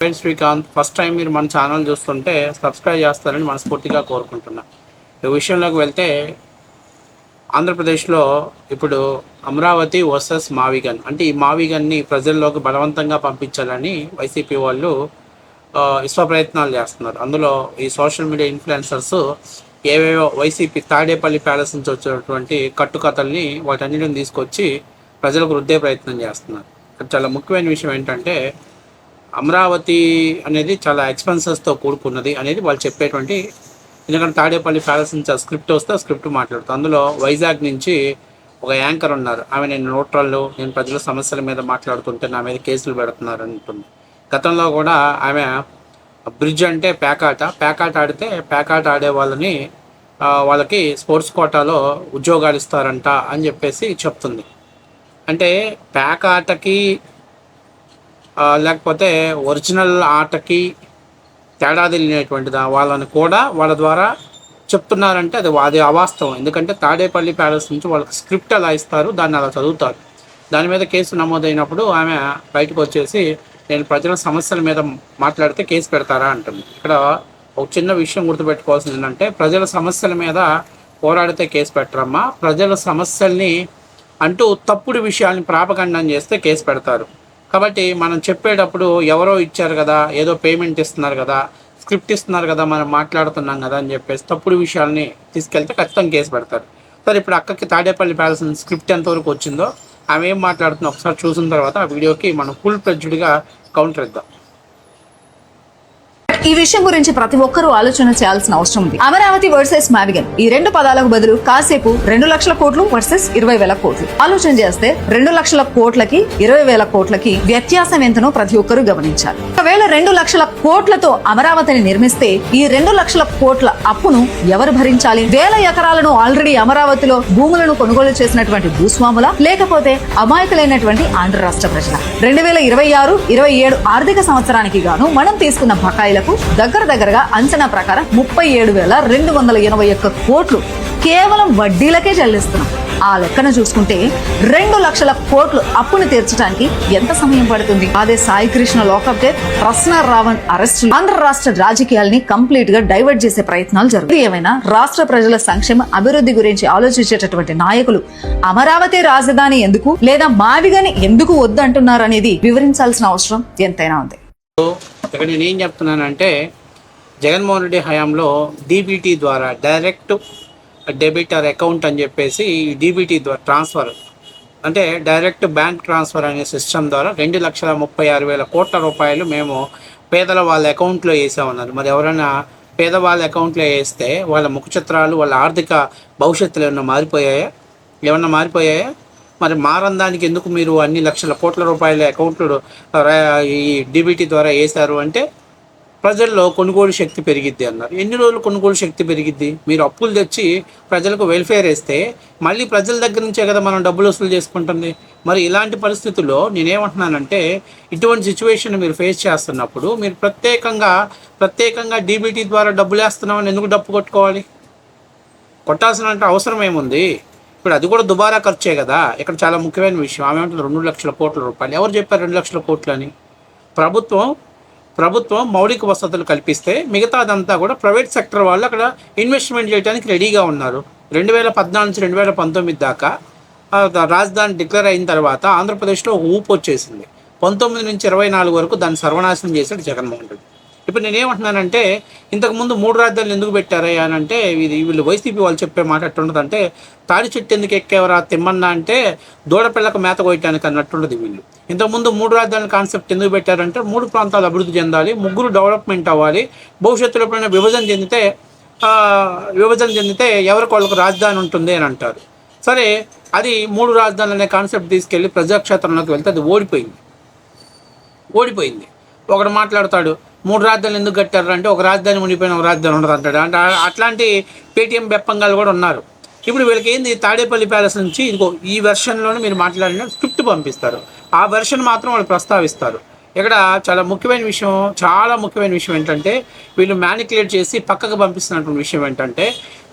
Srikanth. First time మీరు మన channel చూస్తుంటే సబ్స్క్రైబ్ చేస్తారని మనస్ఫూర్తిగా కోరుకుంటున్నా. ఈ విషయంలోకి వెళ్తే ఆంధ్రప్రదేశ్లో ఇప్పుడు అమరావతి వర్సెస్ మావిగన్, అంటే ఈ మావిగన్ని ప్రజల్లోకి బలవంతంగా పంపించాలని వైసీపీ వాళ్ళు విశ్వ ప్రయత్నాలు చేస్తున్నారు. అందులో ఈ సోషల్ మీడియా ఇన్ఫ్లుయెన్సర్స్ ఏవేవో వైసీపీ తాడేపల్లి ప్యాలెస్ నుంచి వచ్చినటువంటి కట్టుకథల్ని వాటన్నిటిని తీసుకొచ్చి ప్రజలకు రుద్దే ప్రయత్నం చేస్తున్నారు. చాలా ముఖ్యమైన విషయం ఏంటంటే అమరావతి అనేది చాలా ఎక్స్పెన్సెస్తో కూడుకున్నది అనేది వాళ్ళు చెప్పేటువంటి, ఎందుకంటే తాడేపల్లి ప్యాలెస్ నుంచి స్క్రిప్ట్ వస్తే స్క్రిప్ట్ మాట్లాడుతాం. అందులో వైజాగ్ నుంచి ఒక యాంకర్ ఉన్నారు, ఆమె నేను న్యూట్రల్, నేను ప్రజల సమస్యల మీద మాట్లాడుతుంటే నా మీద కేసులు పెడుతున్నారు అంటుంది. గతంలో కూడా ఆమె బ్రిడ్జ్ అంటే పేకాట ఆడితే పేకాట ఆడే వాళ్ళకి స్పోర్ట్స్ కోటాలో ఉద్యోగాలు ఇస్తారంట అని చెప్పేసి చెప్తుంది. అంటే పేకాటకి లేకపోతే ఒరిజినల్ ఆటకి తేడా తెలియనటువంటిది వాళ్ళని కూడా వాళ్ళ ద్వారా చెప్తున్నారంటే అది అవాస్తవం. ఎందుకంటే తాడేపల్లి ప్యాలెస్ నుంచి వాళ్ళకి స్క్రిప్ట్ అలా ఇస్తారు, దాన్ని అలా చదువుతారు. దాని మీద కేసు నమోదైనప్పుడు ఆమె బయటకు వచ్చేసి నేను ప్రజల సమస్యల మీద మాట్లాడితే కేసు పెడతారా అంటుంది. ఇక్కడ ఒక చిన్న విషయం గుర్తుపెట్టుకోవాల్సింది ఏంటంటే, ప్రజల సమస్యల మీద పోరాడితే కేసు పెట్టరమ్మా, ప్రజల సమస్యల్ని అంటూ తప్పుడు విషయాల్ని ప్రాపగండం చేస్తే కేసు పెడతారు. కాబట్టి మనం చెప్పేటప్పుడు ఎవరో ఇచ్చారు కదా, ఏదో పేమెంట్ ఇస్తున్నారు కదా, స్క్రిప్ట్ ఇస్తున్నారు కదా, మనం మాట్లాడుతున్నాం కదా అని చెప్పేసి తప్పుడు విషయాల్ని తీసుకెళ్తే ఖచ్చితంగా కేసు పెడతారు. సరే, ఇప్పుడు అక్కకి తాడేపల్లి ప్యాలెస్ స్క్రిప్ట్ ఎంతవరకు వచ్చిందో, ఆమె ఏం మాట్లాడుతుందో ఒకసారి చూసిన తర్వాత ఆ వీడియోకి మనం ఫుల్ ఫ్లెడ్జ్డ్గా కౌంటర్ ఇద్దాం. ఈ విషయం గురించి ప్రతి ఒక్కరూ ఆలోచన చేయాల్సిన అవసరం ఉంది. అమరావతి వర్సెస్ మావిగన్, ఈ రెండు పదాలకు బదులు కాసేపు 2 లక్షల కోట్లు వర్సెస్ 20,000 కోట్లు ఆలోచన చేస్తే 2 లక్షల కోట్లకి 20,000 కోట్లకి వ్యత్యాసం ఎంతనో ప్రతి ఒక్కరూ గమనించాలి. ఒకవేళ 2 లక్షల కోట్లతో అమరావతిని నిర్మిస్తే ఈ 2 లక్షల కోట్ల అప్పును ఎవరు భరించాలి? వేల ఎకరాలను ఆల్రెడీ అమరావతిలో భూములను కొనుగోలు చేసినటువంటి భూస్వాముల, లేకపోతే అమాయకులైనటువంటి ఆంధ్ర రాష్ట్ర ప్రజల? 2026-27 ఆర్థిక సంవత్సరానికి గాను మనం తీసుకున్న బకాయిలకు దగ్గరగా అంచనా ప్రకారం 37,281 కోట్లు కేవలం వడ్డీలకే చెల్లిస్తున్నాం. ఆ లెక్కన చూసుకుంటే 2 లక్షల కోట్లు అప్పును తీర్చడానికి ఎంత సమయం పడుతుంది? అదే Sai Krishna lockup death, Prasanna Ravan arrest Andhra రాష్ట్ర రాజకీయాల్ని కంప్లీట్ గా డైవర్ట్ చేసే ప్రయత్నాలు జరుగుతాయి. ఏమైనా రాష్ట్ర ప్రజల సంక్షేమ అభివృద్ధి గురించి ఆలోచించేటటువంటి నాయకులు అమరావతి రాజధాని ఎందుకు లేదా మావిగని ఎందుకు వద్దు అంటున్నారు అనేది వివరించాల్సిన అవసరం ఎంతైనా ఉంది. ఇక్కడ నేను ఏం చెప్తున్నానంటే, జగన్మోహన్ రెడ్డి హయాంలో డీబీటీ ద్వారా డైరెక్ట్ డెబిటర్ అకౌంట్ అని చెప్పేసి డీబీటీ ద్వారా ట్రాన్స్ఫర్, అంటే డైరెక్ట్ బ్యాంక్ ట్రాన్స్ఫర్ అనే సిస్టమ్ ద్వారా 2,36,000 కోట్ల రూపాయలు మేము పేదల వాళ్ళ అకౌంట్లో వేసామన్నారు. మరి ఎవరైనా పేదవాళ్ళ అకౌంట్లో వేస్తే వాళ్ళ ముఖ చిత్రాలు, వాళ్ళ ఆర్థిక భవిష్యత్తులు ఏమన్నా మారిపోయాయా? మరి మారందానికి ఎందుకు మీరు అన్ని లక్షల కోట్ల రూపాయల అకౌంట్లు ఈ డీబీటీ ద్వారా వేశారు అంటే, ప్రజల్లో కొనుగోలు శక్తి పెరిగిద్ది అన్నారు. ఎన్ని రోజులు కొనుగోలు శక్తి పెరిగిద్ది? మీరు అప్పులు తెచ్చి ప్రజలకు వెల్ఫేర్ వేస్తే మళ్ళీ ప్రజల దగ్గర నుంచే కదా మనం డబ్బులు వసూలు చేసుకుంటుంది. మరి ఇలాంటి పరిస్థితుల్లో నేనేమంటున్నానంటే, ఇటువంటి సిచ్యువేషన్ మీరు ఫేస్ చేస్తున్నప్పుడు మీరు ప్రత్యేకంగా డీబీటీ ద్వారా డబ్బులు వేస్తున్నామని ఎందుకు డప్పు కొట్టుకోవాలి? కొట్టాల్సిన అవసరం ఏముంది? ఇప్పుడు అది కూడా దుబారా ఖర్చే కదా. ఇక్కడ చాలా ముఖ్యమైన విషయం, ఆమె అంటే 2 లక్షల కోట్ల రూపాయలు. ఎవరు చెప్పారు 2 లక్షల కోట్లు అని? ప్రభుత్వం మౌలిక వసతులు కల్పిస్తే మిగతాదంతా కూడా ప్రైవేట్ సెక్టర్ వాళ్ళు అక్కడ ఇన్వెస్ట్మెంట్ చేయడానికి రెడీగా ఉన్నారు. 2014 నుంచి 2019 దాకా రాజధాని డిక్లేర్ అయిన తర్వాత ఆంధ్రప్రదేశ్లో ఊపు వచ్చేసింది. 19 నుంచి 24 వరకు దాన్ని సర్వనాశనం చేశాడు జగన్మోహన్ రెడ్డి. ఇప్పుడు నేనేమంటున్నానంటే, ఇంతకుముందు 3 రాజధానులు ఎందుకు పెట్టారా అని అంటే, వీళ్ళు వైసీపీ వాళ్ళు చెప్పే మాట ఎట్టుండదంటే, తాడి చెట్టు ఎందుకు ఎక్కేవరా తిమ్మన్నా అంటే దూడపిల్లకు మేత కోయటానికి అన్నట్టుండదు. వీళ్ళు ఇంతకుముందు 3 రాజధానుల కాన్సెప్ట్ ఎందుకు పెట్టారంటే, 3 ప్రాంతాలు అభివృద్ధి చెందాలి, 3 డెవలప్మెంట్ అవ్వాలి, భవిష్యత్తులో ఎప్పుడైనా విభజన చెందితే ఎవరికి వాళ్ళకు రాజధాని ఉంటుంది అని అంటారు. సరే, అది 3 రాజధానులు అనే కాన్సెప్ట్ తీసుకెళ్ళి ప్రజాక్షేత్రంలోకి వెళ్తే అది ఓడిపోయింది. ఒకడు మాట్లాడతాడు 3 రాజధానులు ఎందుకు కట్టారు అంటే, ఒక రాజధాని మునిగిపోయిన ఒక రాజధాని ఉండదు అంటాడు. అంటే అట్లాంటి పేటీఎం బెప్పంగాలు కూడా ఉన్నారు. ఇప్పుడు వీళ్ళకి ఏంది, తాడేపల్లి ప్యాలెస్ నుంచి ఇదిగో ఈ వెర్షన్లోనే మీరు మాట్లాడిన స్క్రిప్ట్ పంపిస్తారు, ఆ వెర్షన్ మాత్రం వాళ్ళు ప్రస్తావిస్తారు. ఇక్కడ చాలా ముఖ్యమైన విషయం ఏంటంటే, వీళ్ళు మ్యానిక్యులేట్ చేసి పక్కకు పంపిస్తున్నటువంటి విషయం ఏంటంటే,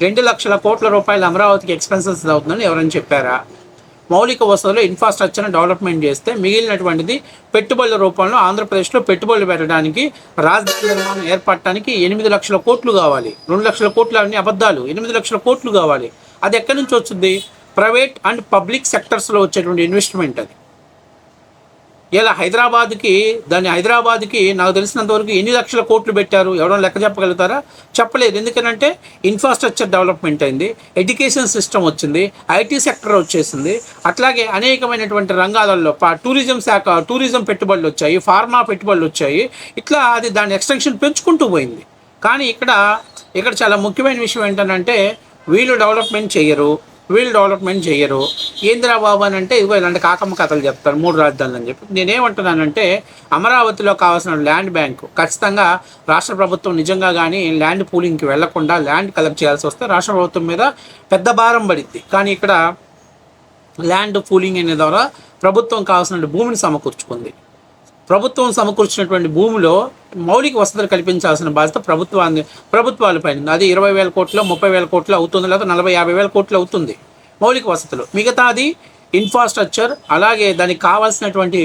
2 లక్షల కోట్ల రూపాయలు అమరావతికి ఎక్స్పెన్సెస్ అవుతుందని ఎవరైనా చెప్పారా? మౌలిక వసతులు ఇన్ఫ్రాస్ట్రక్చర్ని డెవలప్మెంట్ చేస్తే మిగిలినటువంటిది పెట్టుబడుల రూపంలో ఆంధ్రప్రదేశ్లో పెట్టుబడులు పెట్టడానికి రాజధాని నిర్మాణం ఏర్పడటానికి 8 లక్షల కోట్లు కావాలి. 2 లక్షల కోట్లు అన్ని అబద్ధాలు, 8 లక్షల కోట్లు కావాలి. అది ఎక్కడి నుంచి వచ్చింది? ప్రైవేట్ అండ్ పబ్లిక్ సెక్టర్స్లో వచ్చేటువంటి ఇన్వెస్ట్మెంట్ అది. ఇలా హైదరాబాద్కి నాకు తెలిసినంతవరకు ఎన్ని లక్షల కోట్లు పెట్టారు? ఎవరైనా లెక్క చెప్పగలుగుతారా? చెప్పలేదు. ఎందుకంటే ఇన్ఫ్రాస్ట్రక్చర్ డెవలప్మెంట్ అయింది, ఎడ్యుకేషన్ సిస్టమ్ వచ్చింది, ఐటీ సెక్టర్ వచ్చేసింది, అట్లాగే అనేకమైనటువంటి రంగాలలో టూరిజం పెట్టుబడులు వచ్చాయి, ఫార్మా పెట్టుబడులు వచ్చాయి. ఇట్లా అది దాని ఎక్స్టెన్షన్ పెంచుకుంటూ పోయింది. కానీ ఇక్కడ చాలా ముఖ్యమైన విషయం ఏంటంటే వీళ్ళు డెవలప్మెంట్ చేయరు. ఏందిరా బాబు అని అంటే ఇదిగో ఇలాంటి కాకమ్మ కథలు చెప్తారు 3 రాజధానులు అని చెప్పి. నేనేమంటున్నానంటే అమరావతిలో కావాల్సిన ల్యాండ్ బ్యాంకు ఖచ్చితంగా రాష్ట్ర ప్రభుత్వం నిజంగా కానీ ల్యాండ్ పూలింగ్కి వెళ్లకుండా ల్యాండ్ కలెక్ట్ చేయాల్సి వస్తే రాష్ట్ర ప్రభుత్వం మీద పెద్ద భారం పడిద్ది. కానీ ఇక్కడ ల్యాండ్ పూలింగ్ అనే ద్వారా ప్రభుత్వం కావాల్సిన భూమిని సమకూర్చుకుంది. ప్రభుత్వం సమకూర్చినటువంటి భూమిలో మౌలిక వసతులు కల్పించాల్సిన బాధ్యత ప్రభుత్వాలపైన. అది 20,000 కోట్లు 30,000 కోట్లు అవుతుంది, లేదా 40,000-50,000 కోట్లు అవుతుంది మౌలిక వసతులు. మిగతాది ఇన్ఫ్రాస్ట్రక్చర్, అలాగే దానికి కావాల్సినటువంటి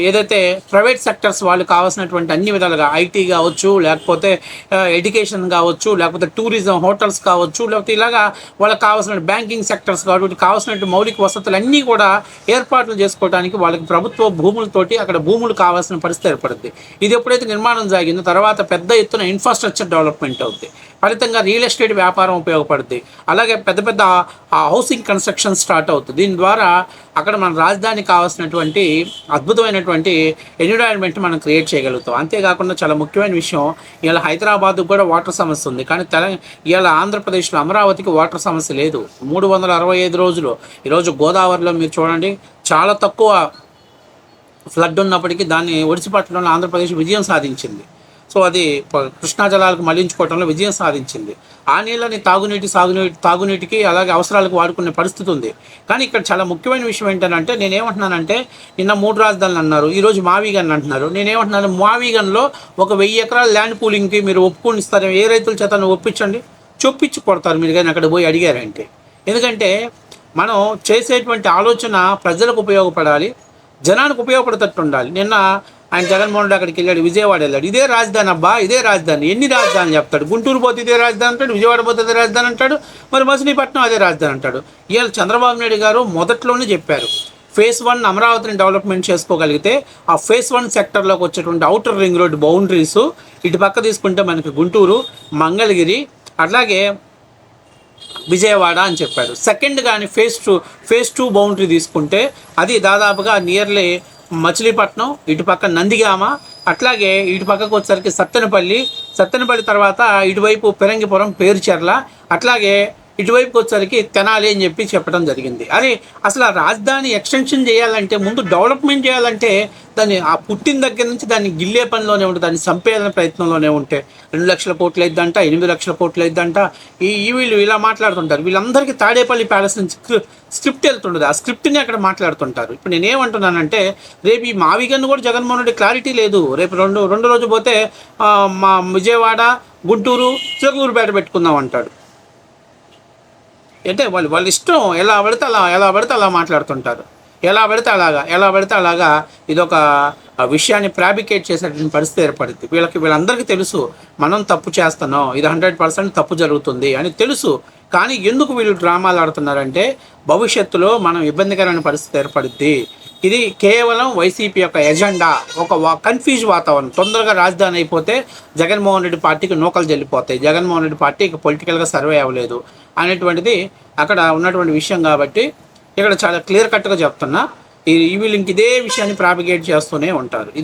ఏదైతే ప్రైవేట్ సెక్టర్స్ వాళ్ళు కావాల్సినటువంటి అన్ని విధాలుగా ఐటీ కావచ్చు, లేకపోతే ఎడ్యుకేషన్ కావచ్చు, లేకపోతే టూరిజం హోటల్స్ కావచ్చు, లేకపోతే ఇలాగా వాళ్ళకి కావాల్సిన బ్యాంకింగ్ సెక్టర్స్ కాబట్టి కావాల్సినటువంటి మౌలిక వసతులు అన్నీ కూడా ఏర్పాట్లు చేసుకోవడానికి వాళ్ళకి ప్రభుత్వ భూములతోటి అక్కడ భూములు కావాల్సిన పరిస్థితి ఏర్పడుతుంది. ఇది ఎప్పుడైతే నిర్మాణం సాగిందో తర్వాత పెద్ద ఎత్తున ఇన్ఫ్రాస్ట్రక్చర్ డెవలప్మెంట్ అవుతుంది. ఫలితంగా రియల్ ఎస్టేట్ వ్యాపారం ఉపయోగపడుతుంది. అలాగే పెద్ద హౌసింగ్ కన్స్ట్రక్షన్ స్టార్ట్ అవుతుంది. దీని ద్వారా అక్కడ మన రాజధానికి కావాల్సినటువంటి అద్భుతమైనటువంటి ఎన్విరాన్మెంట్ మనం క్రియేట్ చేయగలుగుతాం. అంతేకాకుండా చాలా ముఖ్యమైన విషయం, ఇలా హైదరాబాద్కు కూడా వాటర్ సమస్య ఉంది. కానీ ఇలా ఆంధ్రప్రదేశ్లో అమరావతికి వాటర్ సమస్య లేదు. 365 రోజులు. ఈరోజు గోదావరిలో మీరు చూడండి చాలా తక్కువ ఫ్లడ్ ఉన్నప్పటికీ దాన్ని ఒడిసిపట్టడంలో ఆంధ్రప్రదేశ్ విజయం సాధించింది. సో అది కృష్ణా జలాలకు మళ్లించుకోవడంలో విజయం సాధించింది. ఆ నీళ్ళని తాగునీటికి అలాగే అవసరాలకు వాడుకునే పరిస్థితి ఉంది. కానీ ఇక్కడ చాలా ముఖ్యమైన విషయం ఏంటంటే నేనేమంటున్నానంటే నిన్న 3 రాజధానులు అన్నారు, ఈరోజు మావీగన్ అంటున్నారు. నేనేమంటున్నాను, మావీగన్లో 1,000 ఎకరాల ల్యాండ్ పూలింగ్కి మీరు ఒప్పుకొని ఇస్తారు. ఏ రైతుల చేత ఒప్పించండి, చొప్పించి కొడతారు మీరు కానీ అక్కడ పోయి అడిగారంటే. ఎందుకంటే మనం చేసేటువంటి ఆలోచన ప్రజలకు ఉపయోగపడాలి, జనానికి ఉపయోగపడేటట్టు ఉండాలి. నిన్న ఆయన జగన్మోహన్ రెడ్డి అక్కడికి వెళ్ళాడు, విజయవాడ వెళ్ళాడు. ఇదే రాజధాని అబ్బా, ఇదే రాజధాని. ఎన్ని రాజధానులు చెప్తాడు? గుంటూరు పోతే ఇదే రాజధాని అంటాడు, విజయవాడ పోతే అదే రాజధాని అంటాడు, మరి మచిలీపట్నం అదే రాజధాని అంటాడు. ఇవాళ చంద్రబాబు నాయుడు గారు మొదట్లోనే చెప్పారు, ఫేజ్ 1 అమరావతిని డెవలప్మెంట్ చేసుకోగలిగితే ఆ ఫేజ్ 1 సెక్టర్లోకి వచ్చేటువంటి అవుటర్ రింగ్ రోడ్ బౌండరీస్ ఇటు పక్క తీసుకుంటే మనకి గుంటూరు, మంగళగిరి, అట్లాగే విజయవాడ అని చెప్పాడు. సెకండ్ కానీ ఫేజ్ 2 బౌండరీ తీసుకుంటే అది దాదాపుగా నియర్లీ మచిలీపట్నం, ఇటుపక్క నందిగామ, అట్లాగే ఇటు పక్కకు వచ్చేసరికి సత్తెనపల్లి తర్వాత ఇటువైపు పెరంగిపురం, పేరుచెర్ల, అట్లాగే ఇటువైపుకి వచ్చేసరికి తెనాలి అని చెప్పడం జరిగింది. అరే అసలు ఆ రాజధాని ఎక్స్టెన్షన్ చేయాలంటే ముందు డెవలప్మెంట్ చేయాలంటే దాన్ని ఆ పుట్టిన దగ్గర నుంచి దాన్ని గిల్లే పనిలోనే ఉంటే, దాన్ని సంపేదన ప్రయత్నంలోనే ఉంటే 2 లక్షల కోట్లు అయిద్దంట, 8 లక్షల కోట్లు అయిద్దంట. వీళ్ళు ఇలా మాట్లాడుతుంటారు. వీళ్ళందరికీ తాడేపల్లి ప్యాలెస్ నుంచి స్క్రిప్ట్ వెళ్తుండదు. ఆ స్క్రిప్ట్ని అక్కడ మాట్లాడుతుంటారు. ఇప్పుడు నేనేమంటున్నానంటే రేపు ఈ మావిగన్ను కూడా జగన్మోహన్ రెడ్డి క్లారిటీ లేదు. రేపు రెండు రోజు పోతే మా విజయవాడ, గుంటూరు, చిలకలూరుపేట పెట్టుకుందాం అంటాడు. అంటే వాళ్ళ ఇష్టం, ఎలా పడితే అలా మాట్లాడుతుంటారు. ఎలా పడితే అలాగా ఇదొక విషయాన్ని ఫ్యాబ్రికేట్ చేసేటువంటి పరిస్థితి ఏర్పడుతుంది. వీళ్ళందరికీ తెలుసు మనం తప్పు చేస్తున్నాం, ఇది 100% తప్పు జరుగుతుంది అని తెలుసు. కానీ ఎందుకు వీళ్ళు డ్రామాలు ఆడుతున్నారంటే భవిష్యత్తులో మనం ఇబ్బందికరమైన పరిస్థితి ఏర్పడుద్ది. ఇది కేవలం వైసీపీ యొక్క ఎజెండా, ఒక కన్ఫ్యూజ్ వాతావరణం. తొందరగా రాజధాని అయిపోతే జగన్మోహన్ రెడ్డి పార్టీకి నూకలు చెల్లిపోతాయి, జగన్మోహన్ రెడ్డి పార్టీ ఇక పొలిటికల్గా సర్వే అవ్వలేదు అనేటువంటిది అక్కడ ఉన్నటువంటి విషయం. కాబట్టి ఇక్కడ చాలా క్లియర్ కట్గా చెప్తున్నా, వీళ్ళు ఇంక ఇదే విషయాన్ని ప్రాపిగేట్ చేస్తూనే ఉంటారు. ఇది